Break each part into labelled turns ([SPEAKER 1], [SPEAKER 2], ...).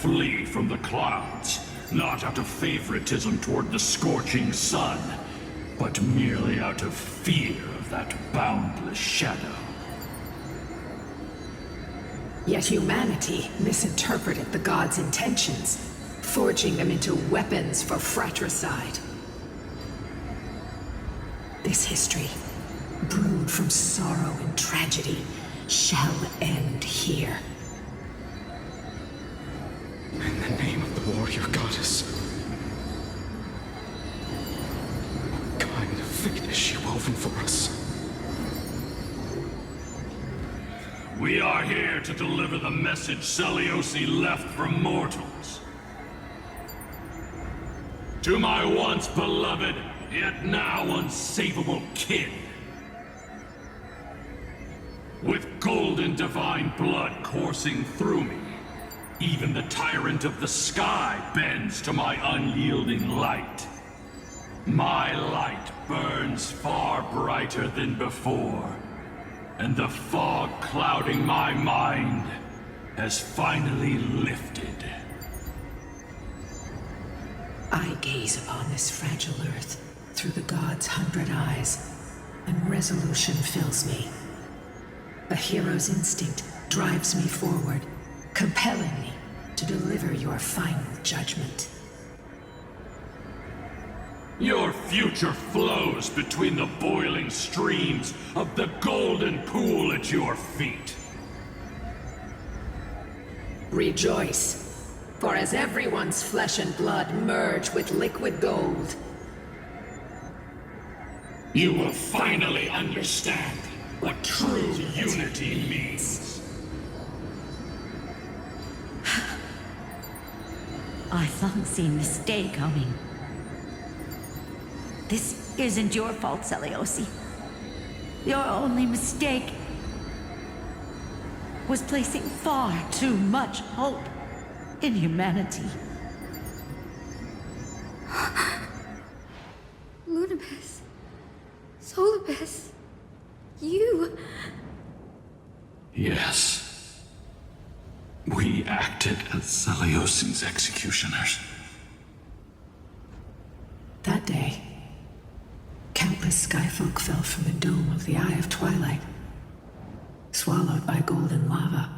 [SPEAKER 1] flee from the clouds, not out of favoritism toward the scorching sun, but merely out of fear of that boundless shadow.
[SPEAKER 2] Yet humanity misinterpreted the gods' intentions, forging them into weapons for fratricide. This history, brewed from sorrow and tragedy, shall end here.
[SPEAKER 3] In the name of the warrior goddess. What kind of fate has she woven for us?
[SPEAKER 1] We are here to deliver the message Seliosi left for mortals. To my once beloved, yet now unsavable kin. With golden divine blood coursing through me, even the tyrant of the sky bends to my unyielding light. My light burns far brighter than before, and the fog clouding my mind has finally lifted.
[SPEAKER 2] I gaze upon this fragile earth through the gods' 100 eyes, and resolution fills me. A hero's instinct drives me forward, compelling me to deliver your final judgment.
[SPEAKER 1] Your future flows between the boiling streams of the golden pool at your feet.
[SPEAKER 2] Rejoice, for as everyone's flesh and blood merge with liquid gold,
[SPEAKER 1] you will finally understand what true unity means.
[SPEAKER 4] I've long seen this day coming. This isn't your fault, Seliosi. Your only mistake was placing far too much hope in humanity.
[SPEAKER 5] Lunibus, Solibus, you...
[SPEAKER 1] Yes. We acted as Seliosi's executioners.
[SPEAKER 2] That day, countless skyfolk fell from the dome of the Eye of Twilight, swallowed by golden lava.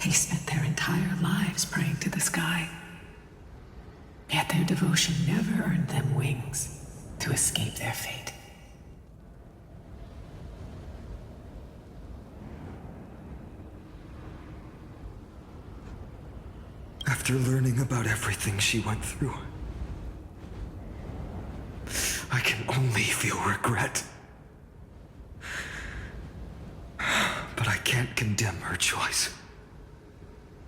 [SPEAKER 2] They spent their entire lives praying to the sky, yet their devotion never earned them wings to escape their fate.
[SPEAKER 3] After learning about everything she went through, I can only feel regret. But I can't condemn her choice.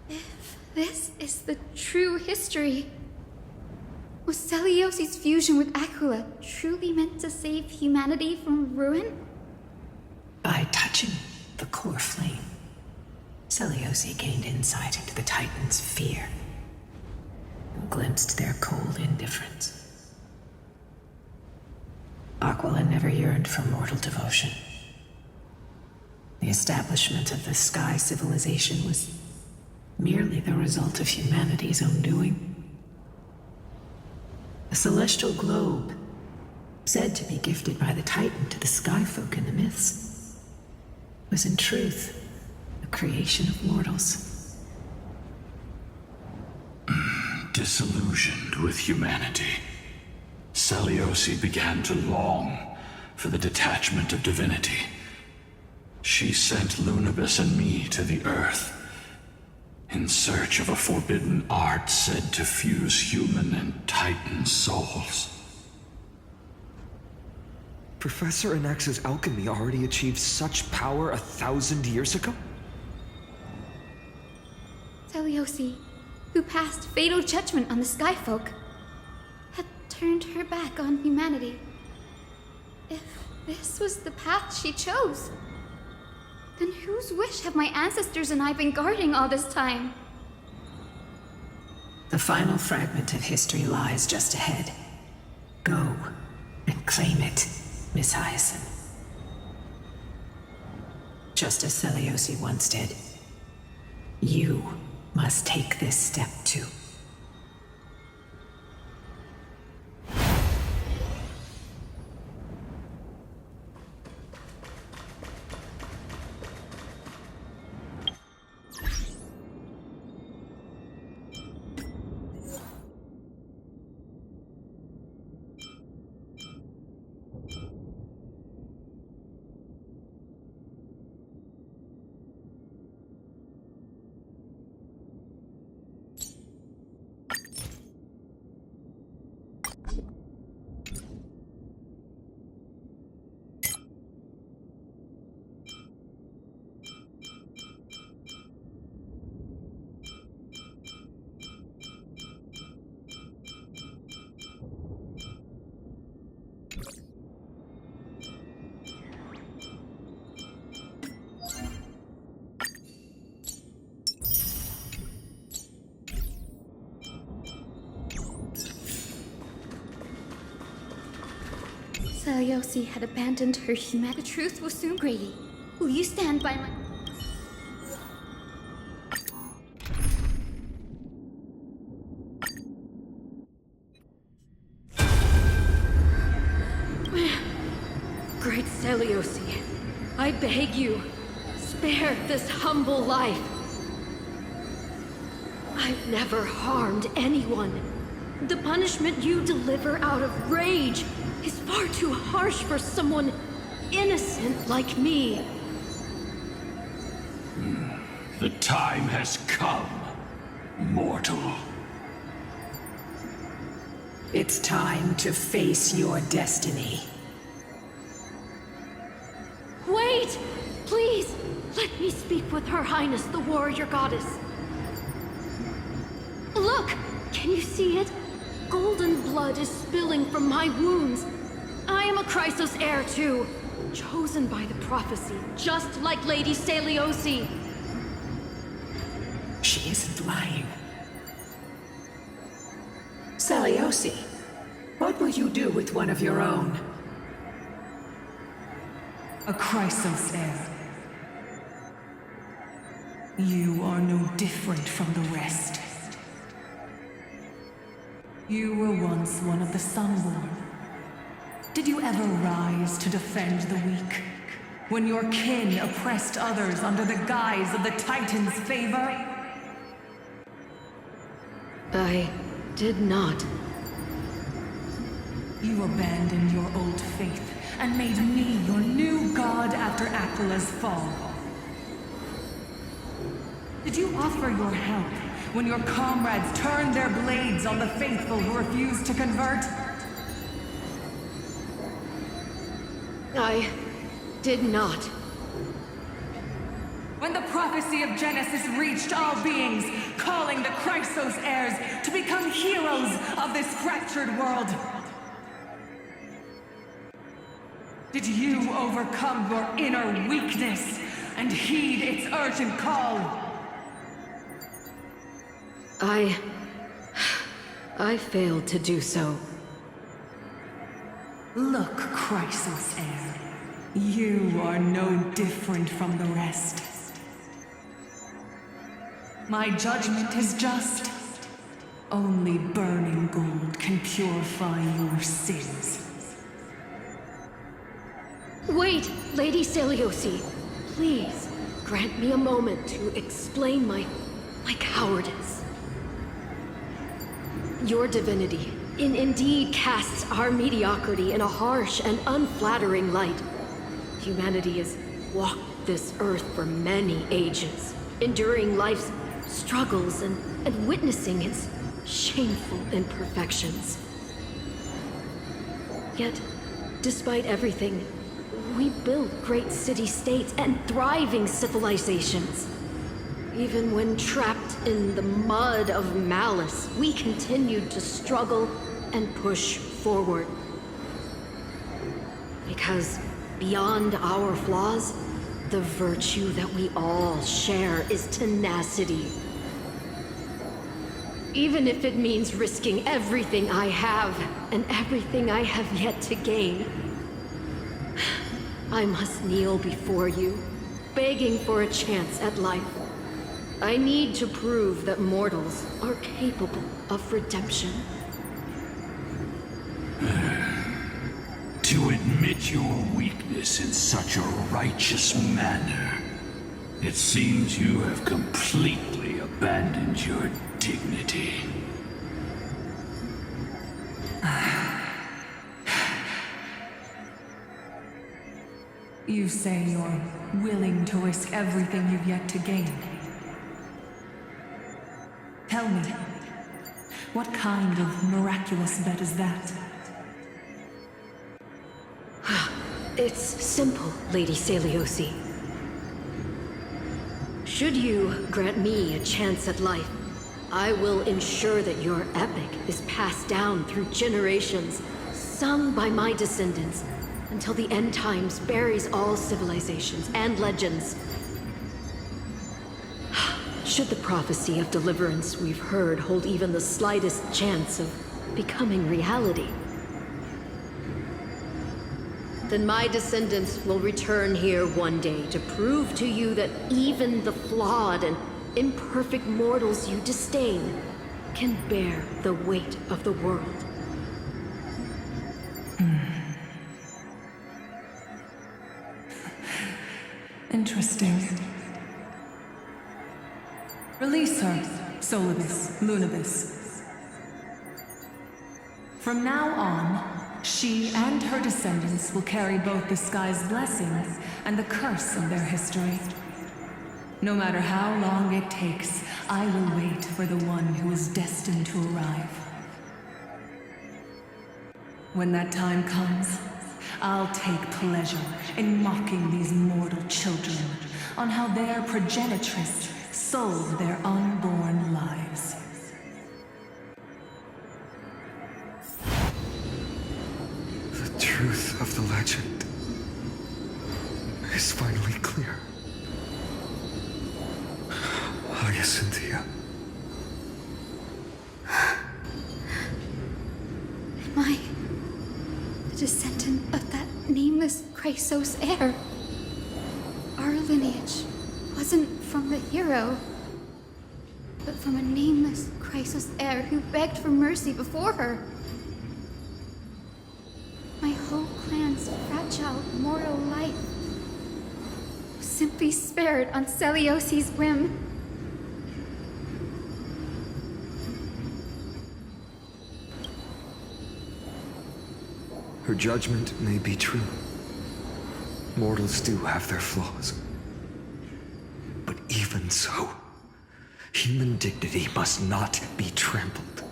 [SPEAKER 5] If this is the true history, was Seliosi's fusion with Aquila truly meant to save humanity from ruin?
[SPEAKER 2] By touching the core flame, Seliosi gained insight into the Titans' fear and glimpsed their cold indifference. Aquila never yearned for mortal devotion. The establishment of the Sky civilization was merely the result of humanity's own doing. The celestial globe, said to be gifted by the Titan to the Skyfolk in the myths, was in truth a creation of mortals.
[SPEAKER 1] Disillusioned with humanity, Seliosi began to long for the detachment of divinity. She sent Lunibus and me to the Earth in search of a forbidden art said to fuse human and Titan souls.
[SPEAKER 3] Professor Anax's alchemy already achieved such power 1,000 years ago?
[SPEAKER 5] Seliosi, who passed fatal judgment on the Skyfolk, had turned her back on humanity. If this was the path she chose, then whose wish have my ancestors and I been guarding all this time?
[SPEAKER 2] The final fragment of history lies just ahead. Go and claim it, Miss Hyacinth. Just as Seliosi once did, you must take this step too.
[SPEAKER 5] Seliosi had abandoned her humanity. The truth will soon, Grady. Will you stand by my...
[SPEAKER 6] Great Seliosi, I beg you, spare this humble life. I've never harmed anyone. The punishment you deliver out of rage is far too harsh for someone innocent like me.
[SPEAKER 1] The time has come, mortal.
[SPEAKER 2] It's time to face your destiny.
[SPEAKER 6] Wait! Please, let me speak with Her Highness, the warrior goddess. Look! Can you see it? Golden blood is spilling from my wounds. I am a Chrysos heir too, chosen by the prophecy, just like Lady Seliosi.
[SPEAKER 2] She isn't lying. Seliosi, what will you do with one of your own?
[SPEAKER 7] A Chrysos heir. You are no different from the rest. You were once one of the Sunborn. Did you ever rise to defend the weak? When your kin oppressed others under the guise of the Titan's favor?
[SPEAKER 6] I did not.
[SPEAKER 7] You abandoned your old faith and made me your new god after Aquila's fall. Did you offer your help when your comrades turned their blades on the faithful who refused to convert?
[SPEAKER 6] I did not.
[SPEAKER 7] When the prophecy of Genesis reached all beings, calling the Chrysos heirs to become heroes of this fractured world, did you overcome your inner weakness and heed its urgent call?
[SPEAKER 6] I failed to do so.
[SPEAKER 7] Look, Chrysos heir, you are no different from the rest. My judgment is just. Only burning gold can purify your sins.
[SPEAKER 6] Wait, Lady Seliosi. Please, grant me a moment to explain my cowardice. Your divinity indeed casts our mediocrity in a harsh and unflattering light. Humanity has walked this earth for many ages, enduring life's struggles and witnessing its shameful imperfections. Yet, despite everything, we built great city-states and thriving civilizations. Even when trapped in the mud of malice, we continued to struggle and push forward. Because beyond our flaws, the virtue that we all share is tenacity. Even if it means risking everything I have and everything I have yet to gain. I must kneel before you, begging for a chance at life. I need to prove that mortals are capable of redemption.
[SPEAKER 1] To admit your weakness in such a righteous manner, it seems you have completely abandoned your dignity.
[SPEAKER 7] You say you're willing to risk everything you've yet to gain. Tell me, what kind of miraculous bet is that?
[SPEAKER 6] It's simple, Lady Seliosi. Should you grant me a chance at life, I will ensure that your epic is passed down through generations, sung by my descendants, until the end times buries all civilizations and legends. Should the prophecy of deliverance we've heard hold even the slightest chance of becoming reality, then my descendants will return here one day to prove to you that even the flawed and imperfect mortals you disdain can bear the weight of the world.
[SPEAKER 7] Interesting. Release her, Solibus, Lunibus. From now on, she and her descendants will carry both the sky's blessings and the curse of their history. No matter how long it takes, I will wait for the one who is destined to arrive. When that time comes, I'll take pleasure in mocking these mortal children on how their progenitress sold their unborn lives.
[SPEAKER 3] The truth of the legend is finally clear. Hyacinthia.
[SPEAKER 5] Am I the descendant of that nameless Chrysos heir? Our lineage wasn't from the hero, but from a nameless Chrysos heir who begged for mercy before her. My whole clan's fragile mortal life was simply spared on Seliosi's whim.
[SPEAKER 3] Her judgment may be true. Mortals do have their flaws. But even so, human dignity must not be trampled.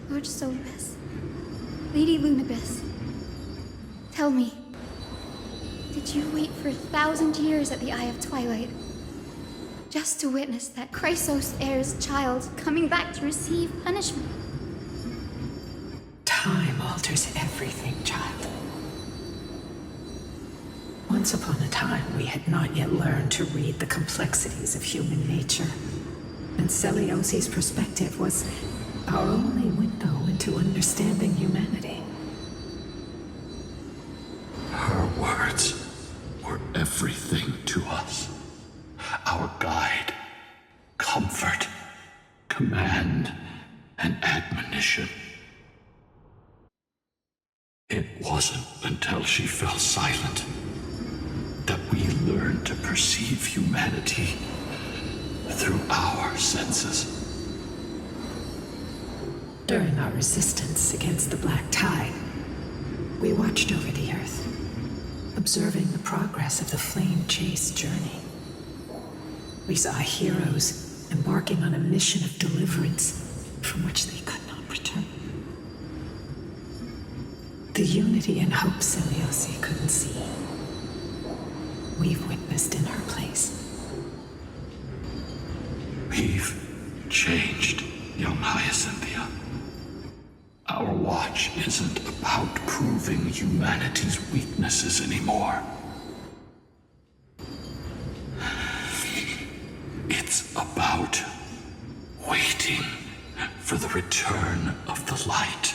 [SPEAKER 5] Lord Solibus, Lady Lunibus, tell me, did you wait for 1,000 years at the Eye of Twilight just to witness that Chrysos heir's child coming back to receive punishment?
[SPEAKER 2] Time alters everything, child. Once upon a time, we had not yet learned to read the complexities of human nature, and Seliosi's perspective was our only window into understanding humanity.
[SPEAKER 1] Her words were everything to us. Our guide, comfort, command, and admonition. It wasn't until she fell silent that we learned to perceive humanity through our senses.
[SPEAKER 2] During our resistance against the Black Tide, we watched over the Earth, observing the progress of the Flame Chase journey. We saw heroes embarking on a mission of deliverance from which they could not return. The unity and hope Seliosi couldn't see, we've witnessed in her place.
[SPEAKER 1] We've changed, young Hyacinthia. Our watch isn't about proving humanity's weaknesses anymore. It's about waiting for the return of the light.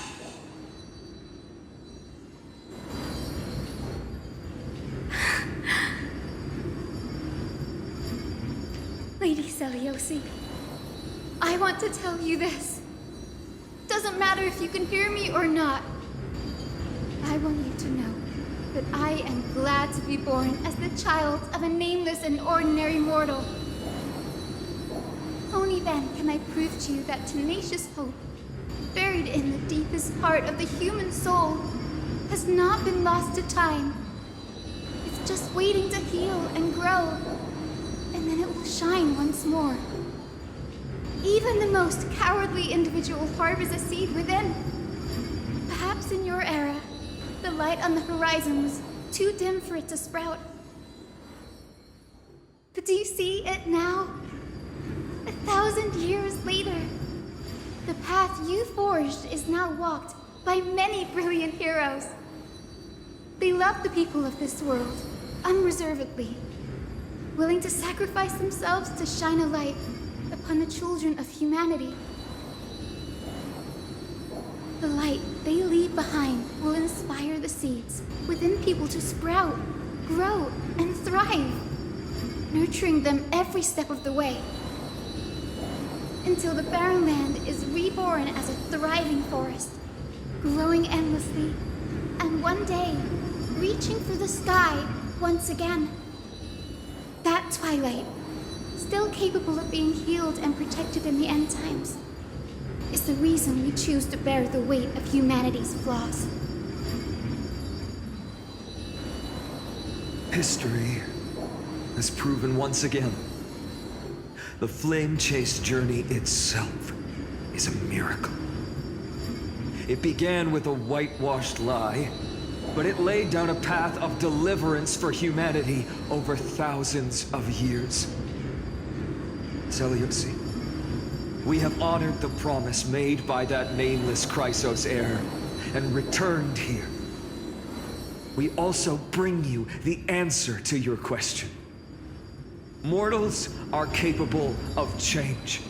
[SPEAKER 5] Lady Seliosi, I want to tell you this. Doesn't matter if you can hear me or not. I want you to know that I am glad to be born as the child of a nameless and ordinary mortal. Only then can I prove to you that tenacious hope, buried in the deepest part of the human soul, has not been lost to time. It's just waiting to heal and grow, and then it will shine once more. Even the most cowardly individual harbors a seed within. Perhaps in your era, the light on the horizon was too dim for it to sprout. But do you see it now? 1,000 years later, the path you forged is now walked by many brilliant heroes. They love the people of this world, unreservedly, willing to sacrifice themselves to shine a light upon the children of humanity. The light they leave behind will inspire the seeds within people to sprout, grow, and thrive, nurturing them every step of the way, until the barren land is reborn as a thriving forest, growing endlessly, and one day, reaching for the sky once again. That twilight, still capable of being healed and protected in the end times, is the reason we choose to bear the weight of humanity's flaws.
[SPEAKER 3] History has proven once again the flame chase journey itself is a miracle. It began with a whitewashed lie, but it laid down a path of deliverance for humanity over thousands of years. Seliosi, we have honored the promise made by that nameless Chrysos heir and returned here. We also bring you the answer to your question. Mortals are capable of change,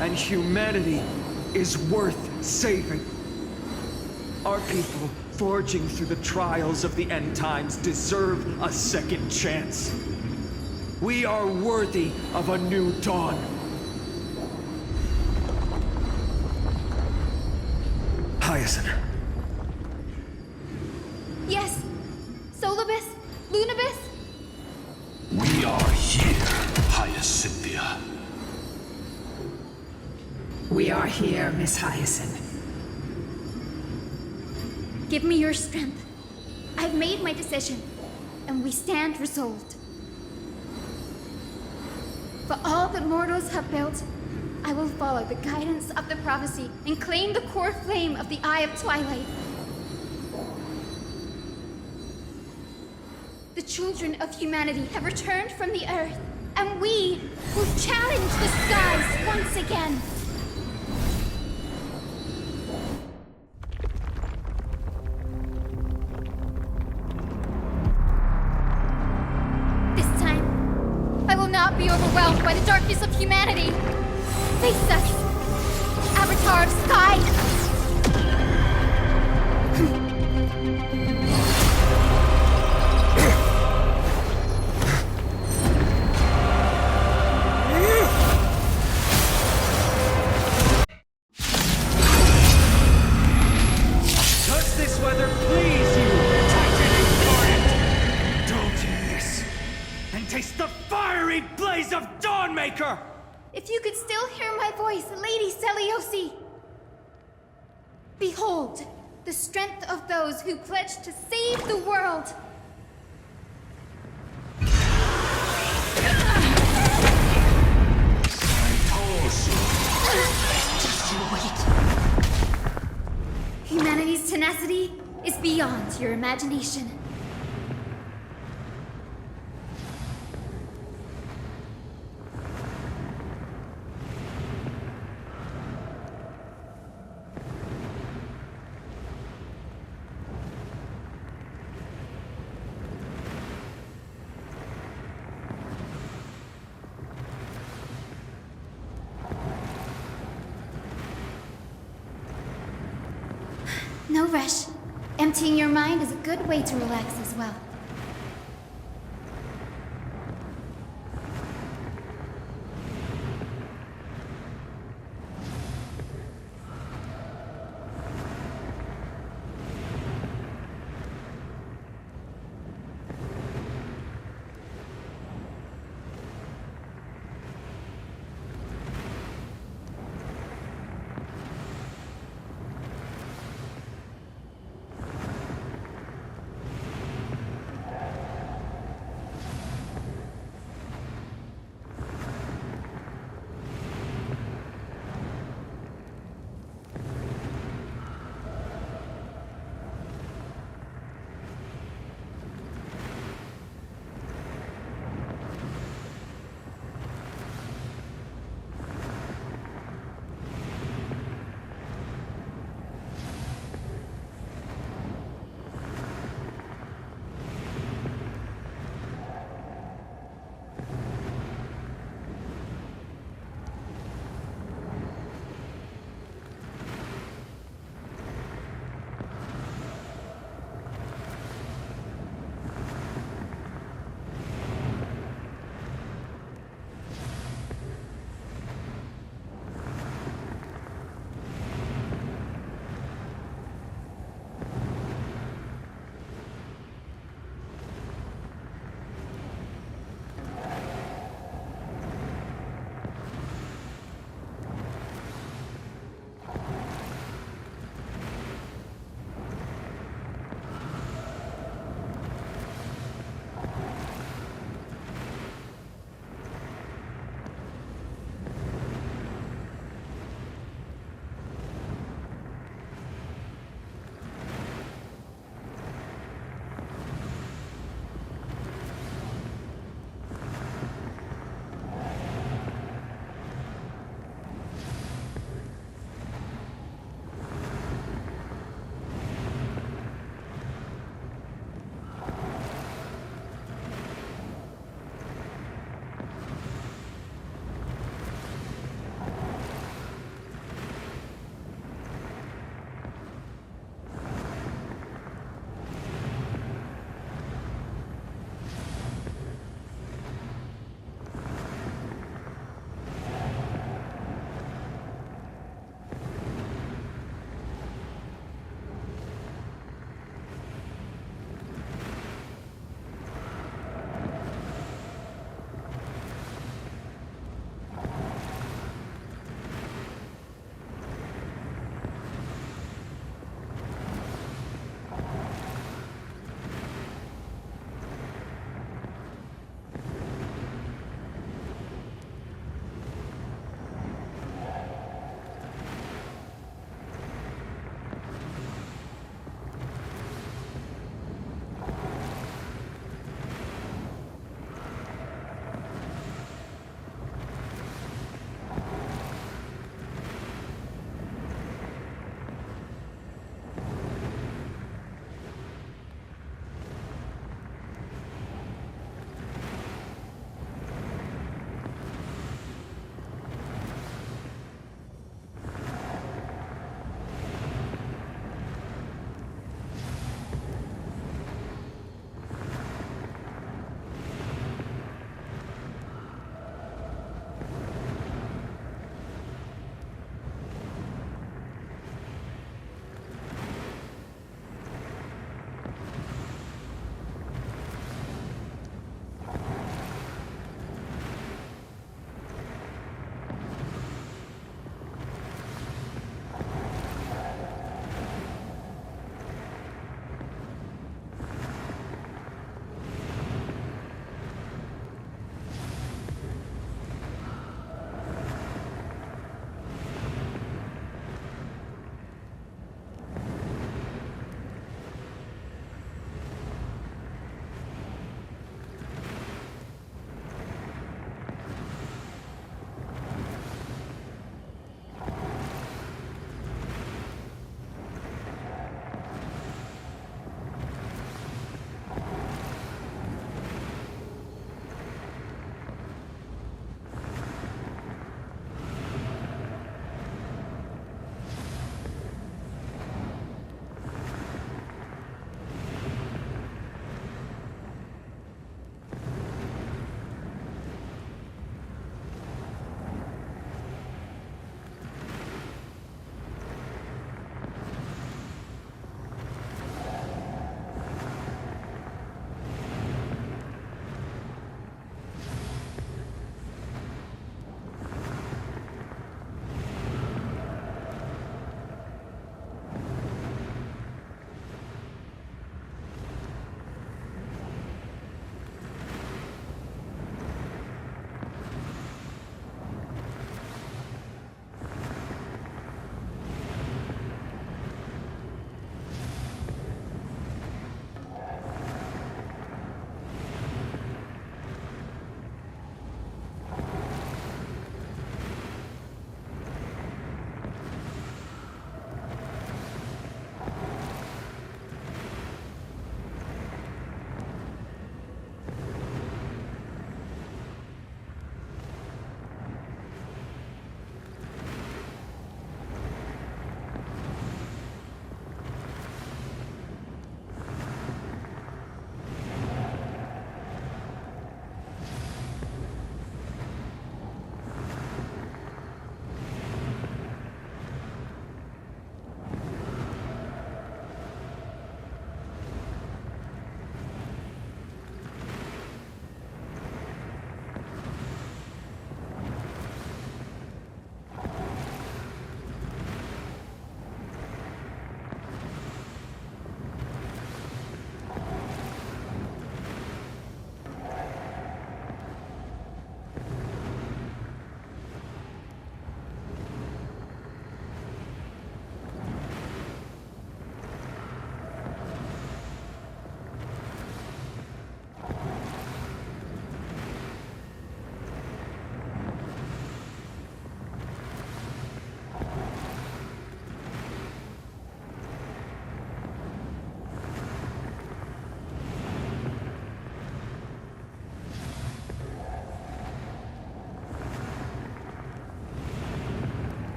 [SPEAKER 3] and humanity is worth saving. Our people, forging through the trials of the end times, deserve a second chance. We are worthy of a new dawn. Hyacinth.
[SPEAKER 5] Yes, Solibus, Lunibus.
[SPEAKER 1] We are here, Hyacinthia.
[SPEAKER 2] We are here, Miss Hyacinth.
[SPEAKER 5] Give me your strength. I've made my decision, and we stand resolved. For all that mortals have built, I will follow the guidance of the prophecy and claim the core flame of the Eye of Twilight. The children of humanity have returned from the earth, and we will challenge the skies once again. This time, I will not be overwhelmed by the darkness of humanity. Face us, Avatar of Sky!
[SPEAKER 3] Does this weather please you, Titan incarnate? Don't this, and taste the fiery blaze of Dawnmaker!
[SPEAKER 5] If you could still hear my voice, Lady Seliosi! Behold, the strength of those who pledge to save the world! Humanity's tenacity is beyond your imagination. No rush. Emptying your mind is a good way to relax as well.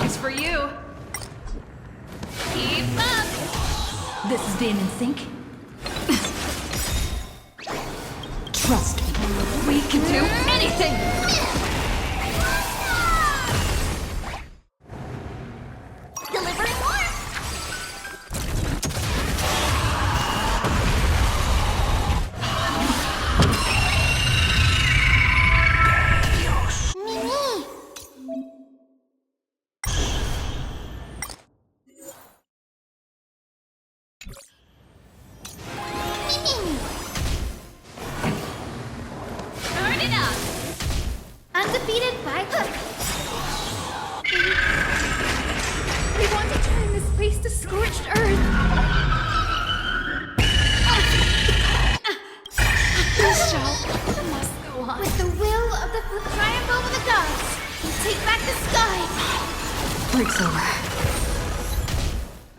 [SPEAKER 6] song's for you. Keep up!
[SPEAKER 7] This is Demon Sync. Trust me.
[SPEAKER 6] We can do anything!
[SPEAKER 5] Delivering more! Mimi! Mimi!
[SPEAKER 6] Turn it up!
[SPEAKER 5] Undefeated by Hook! We want to turn this place to scorched earth! This show must go on. With the will of the triumph over the gods, we take back the sky!
[SPEAKER 7] Break's over.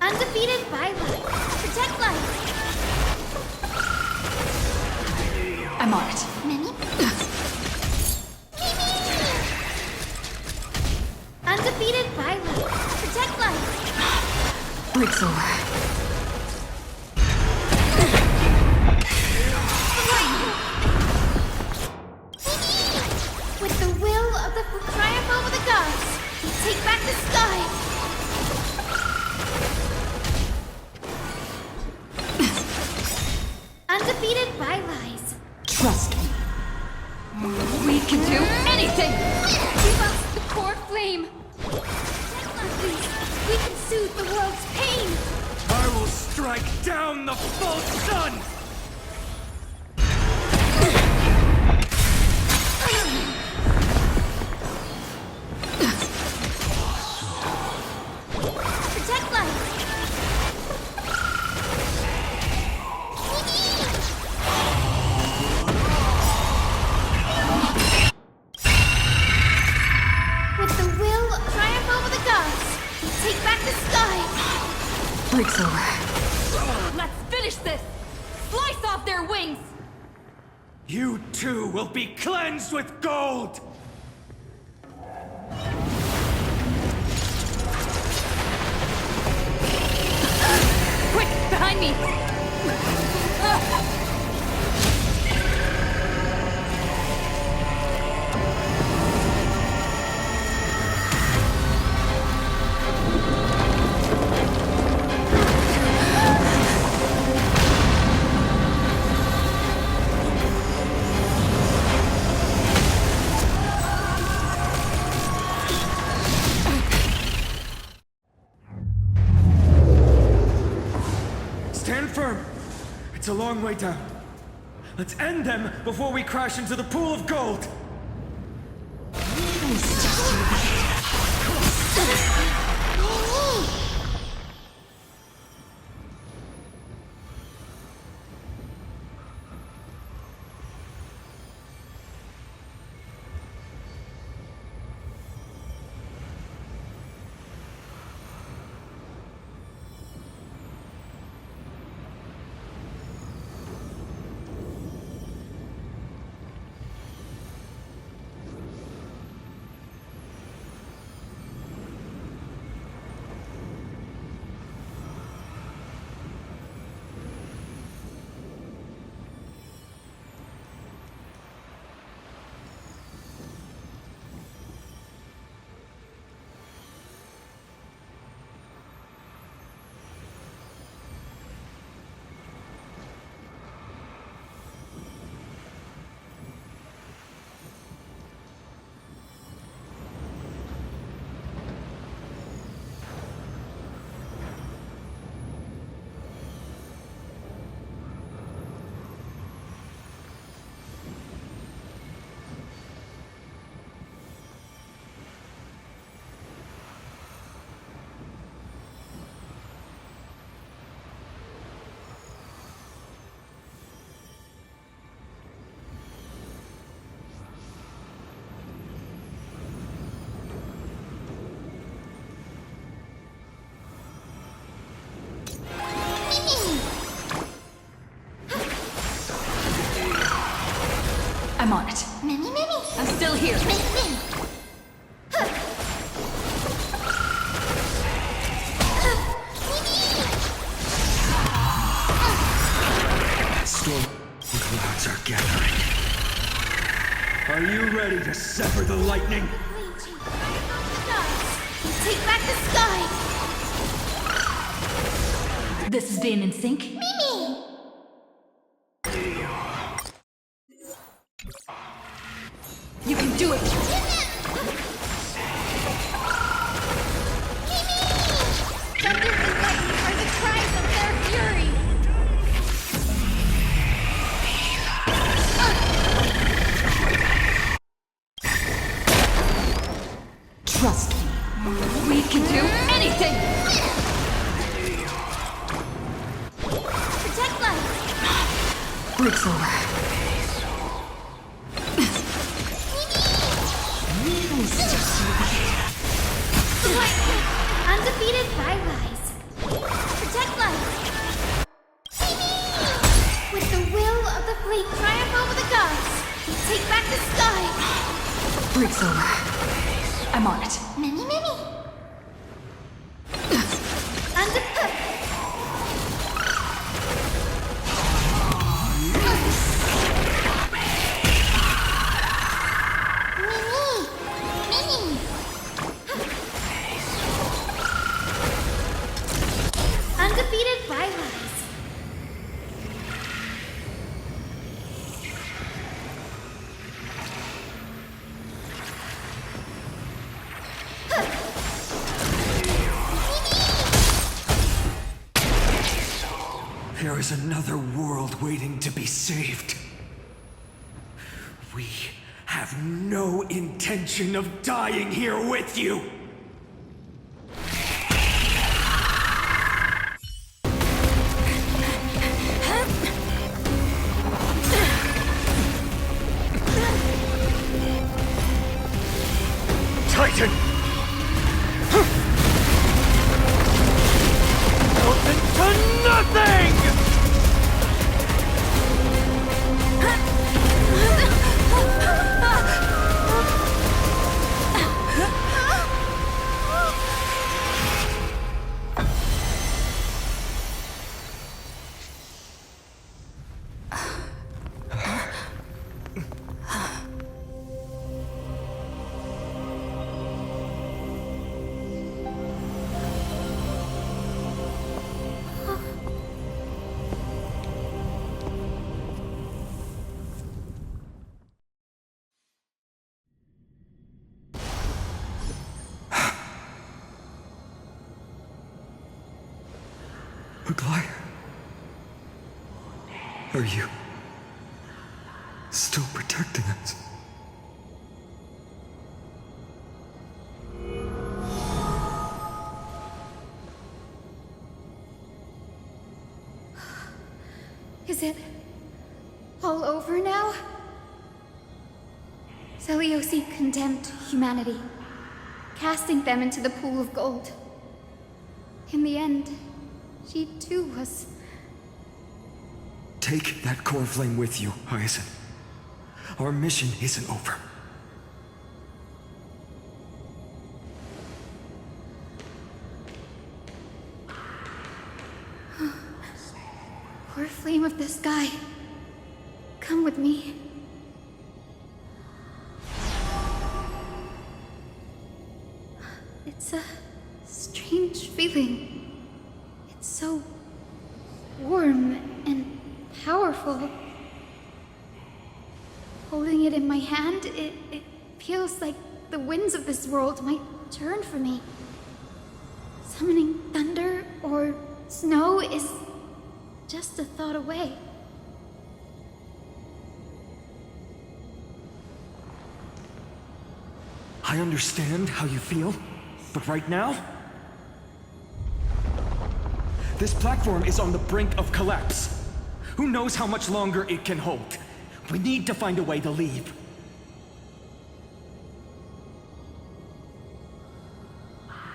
[SPEAKER 5] Undefeated by light. Protect light.
[SPEAKER 7] I'm on it.
[SPEAKER 5] Mimi? Undefeated by light. Protect light.
[SPEAKER 7] Break's over.
[SPEAKER 5] With the will of the triumph over the gods, we take back the sky. Undefeated by lies.
[SPEAKER 7] Trust me.
[SPEAKER 6] We can do anything!
[SPEAKER 5] Give us the core flame. Please, we can soothe the world's pain.
[SPEAKER 3] I will strike down the false sun!
[SPEAKER 5] Protect light. With the will triumph over the gods, we take back the sky.
[SPEAKER 7] Break's over.
[SPEAKER 6] Let's finish this! Slice off their wings!
[SPEAKER 3] You too will be cleansed with gold!
[SPEAKER 6] Quick, behind me!
[SPEAKER 3] Stand firm! It's a long way down. Let's end them before we crash into the pool of gold!
[SPEAKER 7] I'm on it.
[SPEAKER 5] Mimi, Mimi.
[SPEAKER 6] I'm still here.
[SPEAKER 5] Mimi.
[SPEAKER 3] Clouds are gathering. Are you ready to sever the lightning?
[SPEAKER 5] Take back the sky!
[SPEAKER 7] This is being in sync?
[SPEAKER 5] Mimi!
[SPEAKER 7] You can do it!
[SPEAKER 5] Thunder and lightning are the cries of their fury!
[SPEAKER 7] Trust me. We can do anything!
[SPEAKER 5] Protect life!
[SPEAKER 7] Breaks over.
[SPEAKER 5] Undefeated bye-byes. Protect life! With the will of the fleet triumph over the gods, take back the sky!
[SPEAKER 7] Breaks over. I'm on it.
[SPEAKER 5] Mimi! Undefeated bye-byes.
[SPEAKER 3] There is another world waiting to be saved. We have no intention of dying here with you. Titan! Melted to nothing! Aglaia? Are you still protecting us?
[SPEAKER 5] Is it all over now? Seliosi condemned humanity, casting them into the pool of gold. In the end, she too was...
[SPEAKER 3] Take that core flame with you, Hyacinth. Our mission isn't over.
[SPEAKER 5] Poor flame of the sky. Come with me. It's a strange feeling. It's so warm and powerful. Holding it in my hand, it feels like the winds of this world might turn for me. Summoning thunder or snow is just a thought away.
[SPEAKER 3] I understand how you feel, but right now, this platform is on the brink of collapse. Who knows how much longer it can hold? We need to find a way to leave.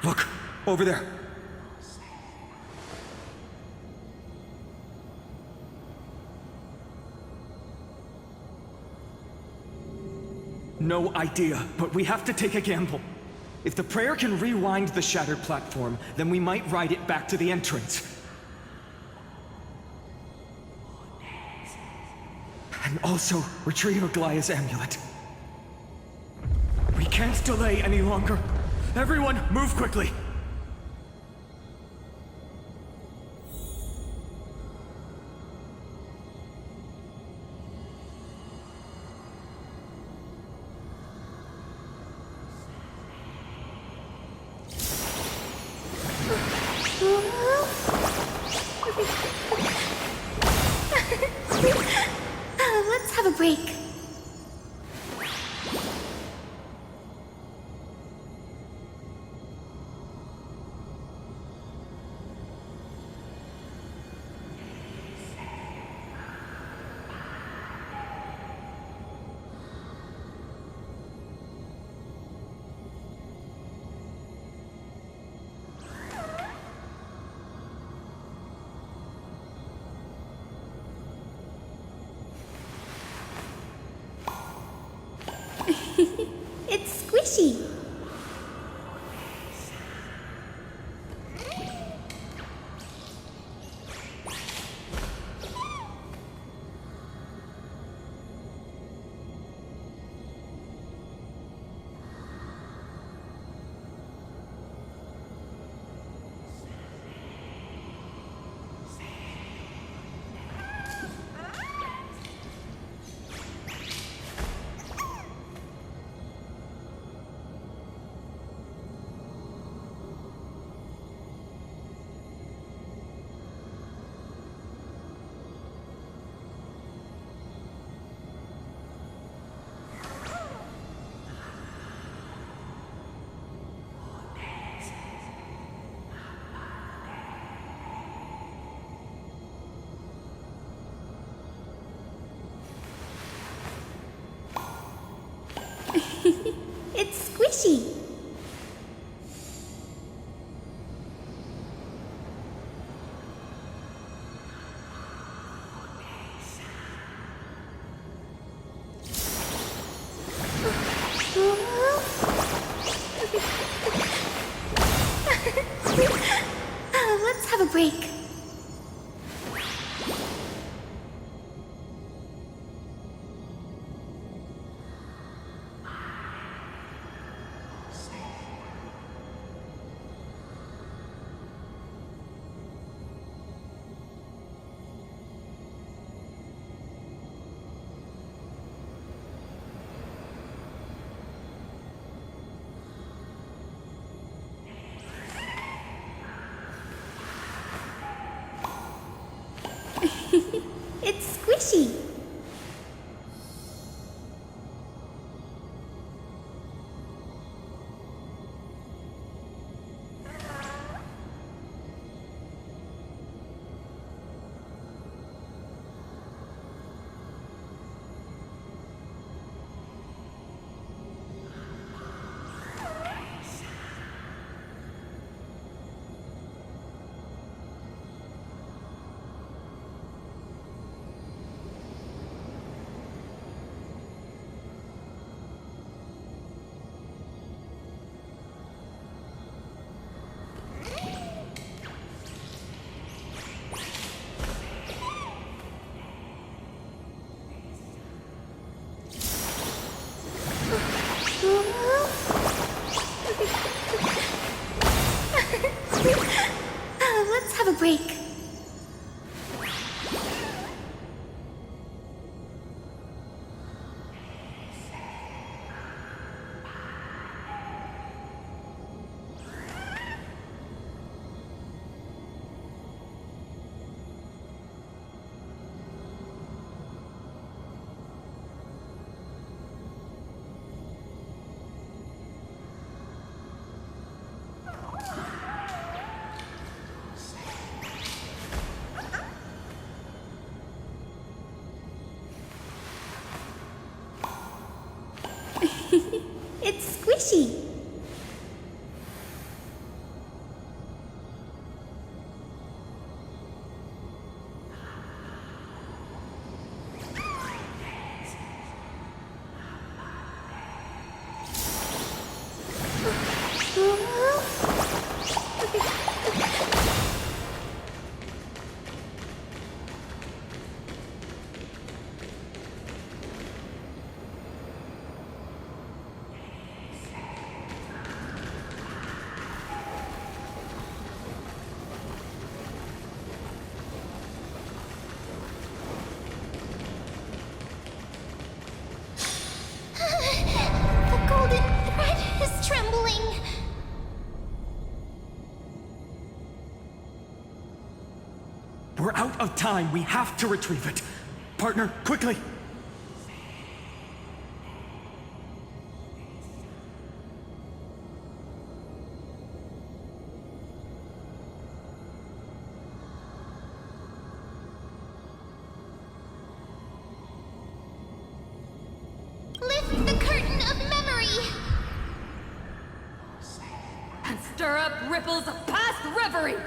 [SPEAKER 3] Look, over there. No idea, but we have to take a gamble. If the prayer can rewind the shattered platform, then we might ride it back to the entrance. And also retrieve Aglaya's amulet. We can't delay any longer. Everyone, move quickly!
[SPEAKER 5] Let's have a break. It's squishy. It's squishy. Let's have a break. It's squishy. Let's have a break. It's squishy.
[SPEAKER 3] of time. We have to retrieve it. Partner, quickly!
[SPEAKER 5] Lift the curtain of memory!
[SPEAKER 6] And stir up ripples of past reverie!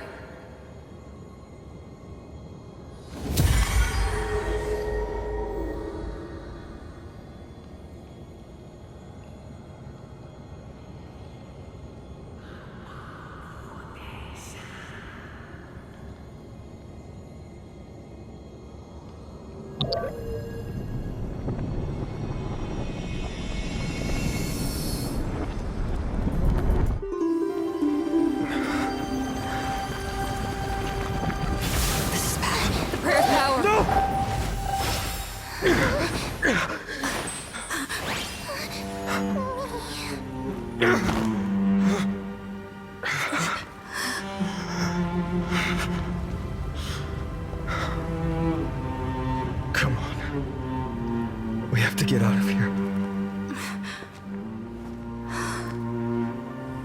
[SPEAKER 3] Come on. We have to get out of here.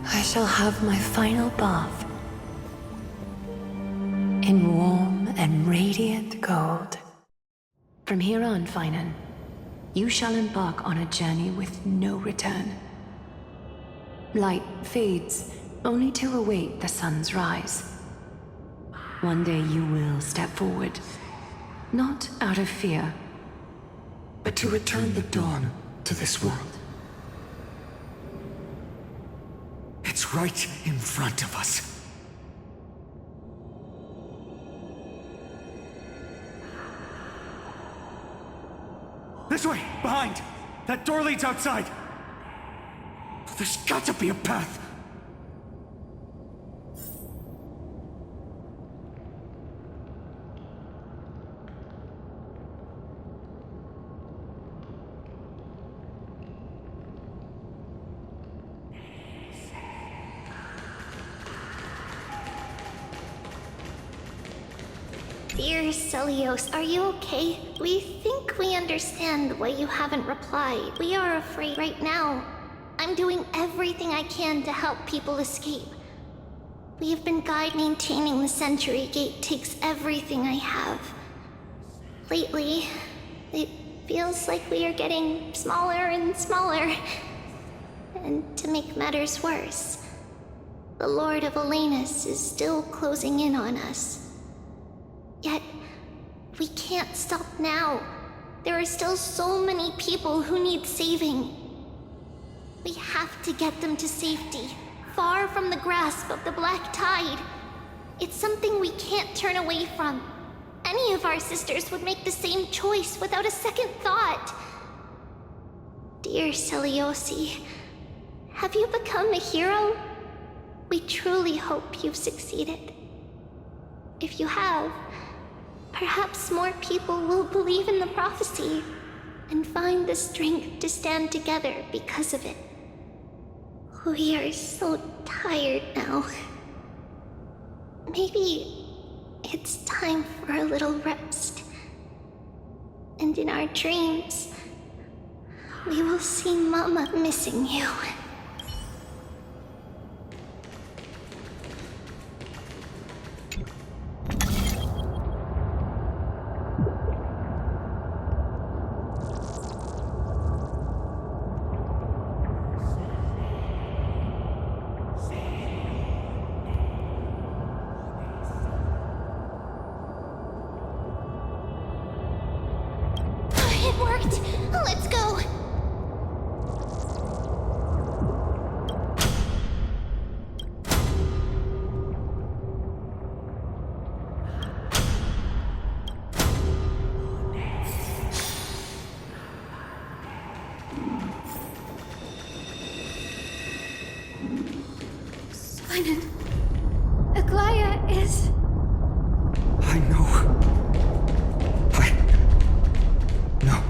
[SPEAKER 8] I shall have my final bath in warm and radiant gold. From here on, Finan, you shall embark on a journey with no return. Light fades, only to await the sun's rise. One day you will step forward, not out of fear, but to return the dawn to this world.
[SPEAKER 3] It's right in front of us. This way! Behind! That door leads outside! There's got to be a path!
[SPEAKER 5] Dear Celios, are you okay? We think we understand why you haven't replied. We are afraid right now. I'm doing everything I can to help people escape. We have been guide maintaining the Century Gate takes everything I have. Lately, it feels like we are getting smaller and smaller. And to make matters worse, the Lord of Alanus is still closing in on us. Yet, we can't stop now. There are still so many people who need saving. We have to get them to safety, far from the grasp of the Black Tide. It's something we can't turn away from. Any of our sisters would make the same choice without a second thought. Dear Celiosi, have you become a hero? We truly hope you've succeeded. If you have, perhaps more people will believe in the prophecy and find the strength to stand together because of it. We are so tired now. Maybe it's time for a little rest. And in our dreams, we will see Mama missing you. It worked! Let's go! Simon, Aglaya is...
[SPEAKER 3] I know. No.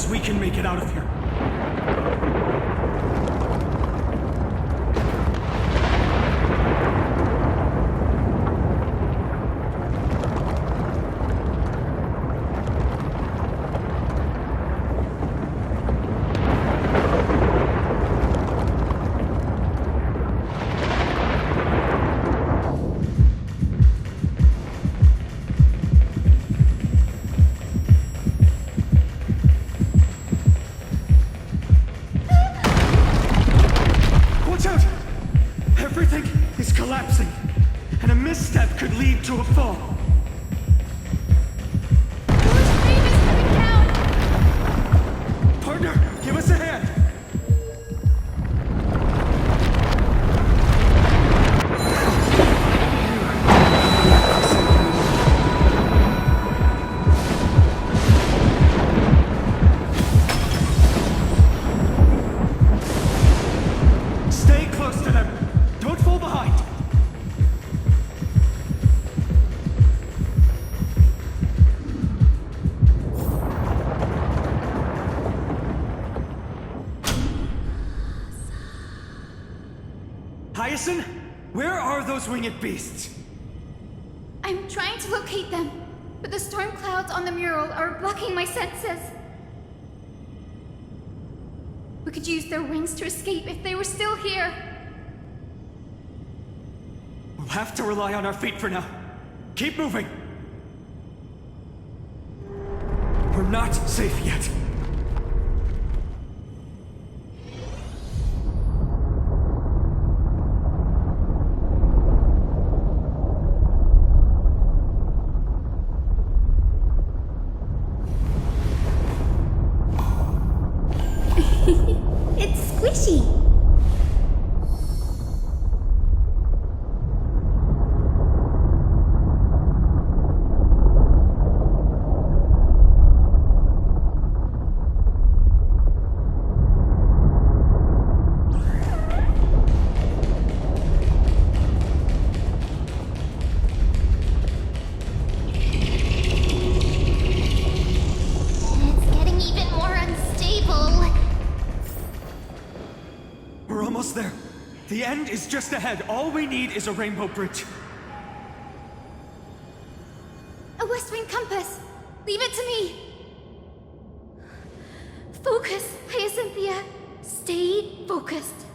[SPEAKER 3] as we can make it out of here. Watch out! Everything is collapsing, and a misstep could lead to a fall. Partner, give us a hand! Stay close to them. Don't fall behind. Hyacinth, where are those winged beasts?
[SPEAKER 5] I'm trying to locate them, but the storm clouds on the mural are blocking my senses. We could use their wings to escape if they were still here.
[SPEAKER 3] We'll have to rely on our feet for now. Keep moving. We're not safe yet.
[SPEAKER 5] It's squishy. It's getting even more unstable.
[SPEAKER 3] We're almost there. The end is just ahead. All we need is a rainbow bridge.
[SPEAKER 5] A West Wing compass. Leave it to me. Focus, Hyacinthia. Stay focused.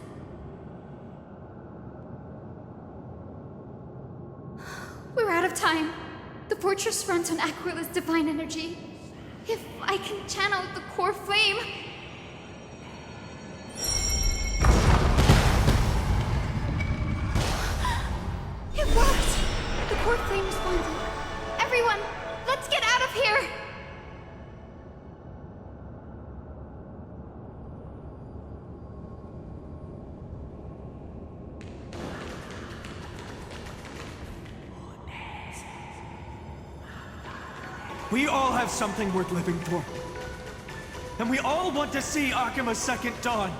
[SPEAKER 5] We're out of time. The fortress runs on Aquila's divine energy. If I can channel the core flame... It worked! The core flame responded. Everyone, let's get out of here!
[SPEAKER 3] We all have something worth living for. And we all want to see Akima's second dawn.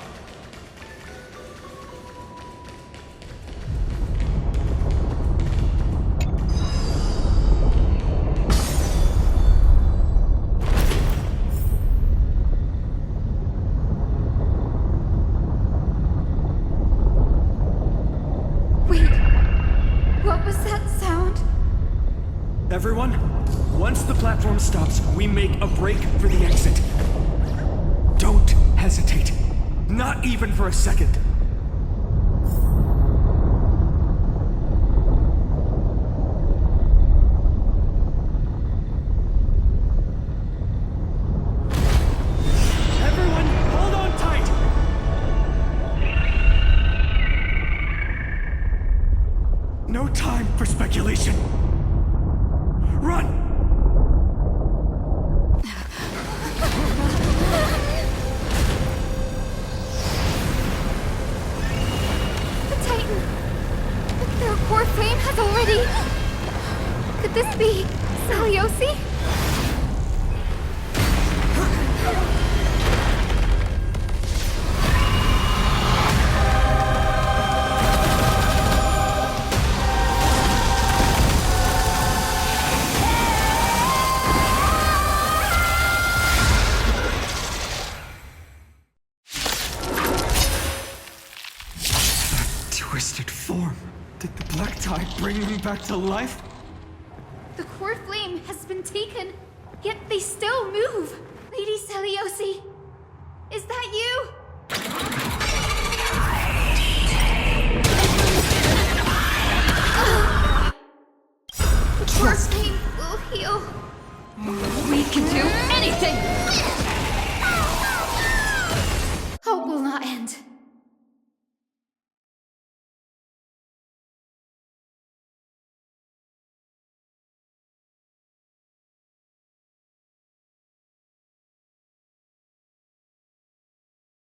[SPEAKER 5] Wait, what was that sound?
[SPEAKER 3] Everyone, once the platform stops, we make a break for the exit. Don't hesitate. Not even for a second. Everyone, hold on tight! No time for speculation. Run!
[SPEAKER 5] The Titan! Their core flame has already... Could this be Saliosi?
[SPEAKER 3] bring them back to life?
[SPEAKER 5] The core flame has been taken, yet they still move. Lady Seliosi, is that you? The core flame will heal.
[SPEAKER 6] We can do anything!
[SPEAKER 5] Hope will not end.